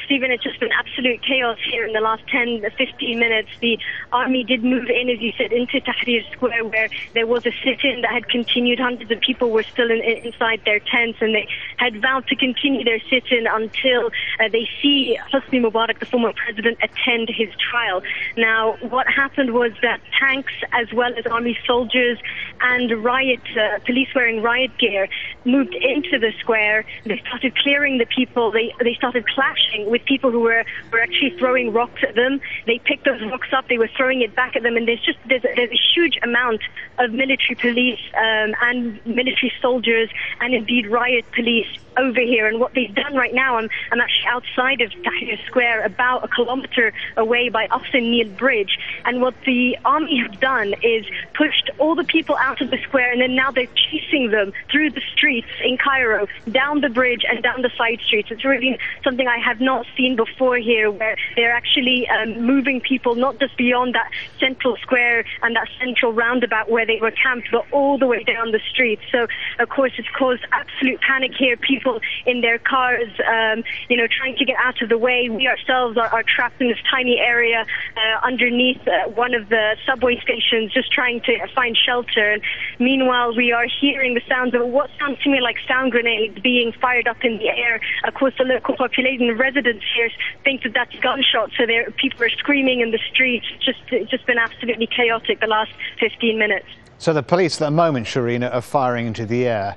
Stephen, it's just been absolute chaos here in the last 10, 15 minutes. The army did move in, as you said, into Tahrir Square, where there was a sit-in that had continued. Hundreds of people were still inside their tents, and they had vowed to continue their sit-in until they see Hosni Mubarak, the former president, attend his trial. Now, what happened was that tanks, as well as army soldiers and police wearing riot gear, moved into the square. They started clearing the people. They started clashing with people who were actually throwing rocks at them. They picked those rocks up. They were throwing it back at them. And there's a huge amount of military police and military soldiers and indeed riot police over here. And what they've done right now, I'm actually outside of Tahrir Square, about a kilometer away by Afsin Nil Bridge. And what the army have done is pushed all the people out of the square, and then now they're chasing them through the streets in Cairo, down the bridge and down the side streets. It's really something I have not seen before here, where they're actually moving people not just beyond that central square and that central roundabout where they were camped, but all the way down the street. So, of course, it's caused absolute panic here. People in their cars, trying to get out of the way. We ourselves are trapped in this tiny area underneath one of the subway stations, just trying to find shelter. And meanwhile, we are hearing the sounds of what sounds to me like sound grenades being fired up in the air. Of course, the local population, the residents here, think that that's gunshots, so people are screaming in the streets. It's just been absolutely chaotic the last 15 minutes. So the police at the moment, Sherine, are firing into the air.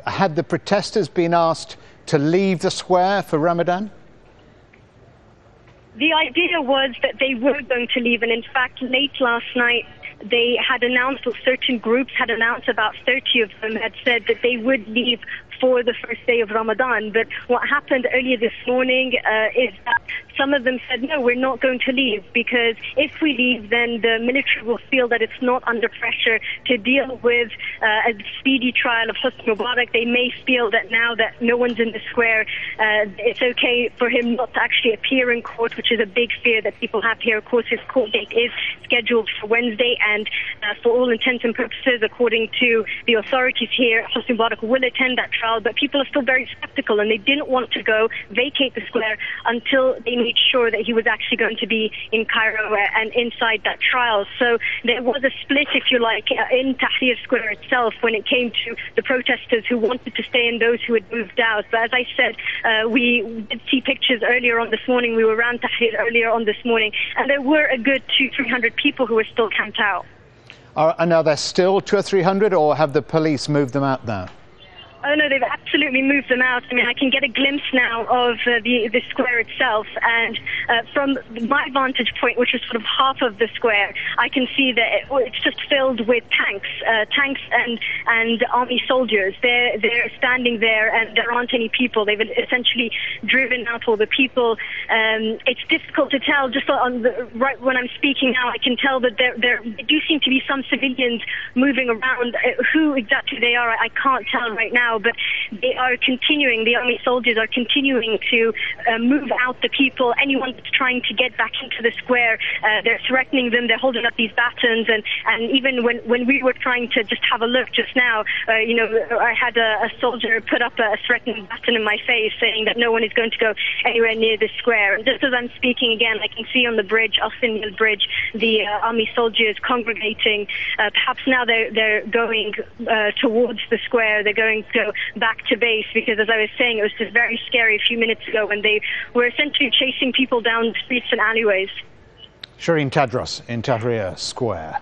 Had the protesters been asked to leave the square for Ramadan? The idea was that they were going to leave, and in fact, late last night, they had announced, or certain groups had announced, about 30 of them had said that they would leave for the first day of Ramadan. But what happened earlier this morning is that some of them said, no, we're not going to leave, because if we leave, then the military will feel that it's not under pressure to deal with a speedy trial of Hosni Mubarak. They may feel that now that no one's in the square, it's okay for him not to actually appear in court, which is a big fear that people have here. Of course, his court date is scheduled for Wednesday, and for all intents and purposes, according to the authorities here, Hosni Mubarak will attend that trial, but people are still very skeptical, and they didn't want to go vacate the square until they made sure that he was actually going to be in Cairo and inside that trial. So there was a split, if you like, in Tahrir Square itself when it came to the protesters who wanted to stay and those who had moved out. But as I said, we did see pictures earlier on this morning. We were around Tahrir earlier on this morning, and there were a good 200-300 people who were still camped out. And are there still 200 or 300, or have the police moved them out now? Oh, no, they've absolutely moved them out. I mean, I can get a glimpse now of the square itself. And from my vantage point, which is sort of half of the square, I can see that it's just filled with tanks and army soldiers. They're standing there, and there aren't any people. They've essentially driven out all the people. It's difficult to tell. Just right when I'm speaking now, I can tell that there do seem to be some civilians moving around. Who exactly they are, I can't tell right now. But they are continuing, the army soldiers are continuing to move out the people, anyone that's trying to get back into the square. They're threatening them, they're holding up these batons, and even when we were trying to just have a look just now, I had a soldier put up a threatening baton in my face saying that no one is going to go anywhere near the square. And just as I'm speaking again, I can see on the bridge, Afsin Nil Bridge, the army soldiers congregating. Perhaps now they're going towards the square. They're going to go back to base, because as I was saying, it was just very scary a few minutes ago when they were essentially chasing people down the streets and alleyways. Sherine Tadros in Tahrir Square.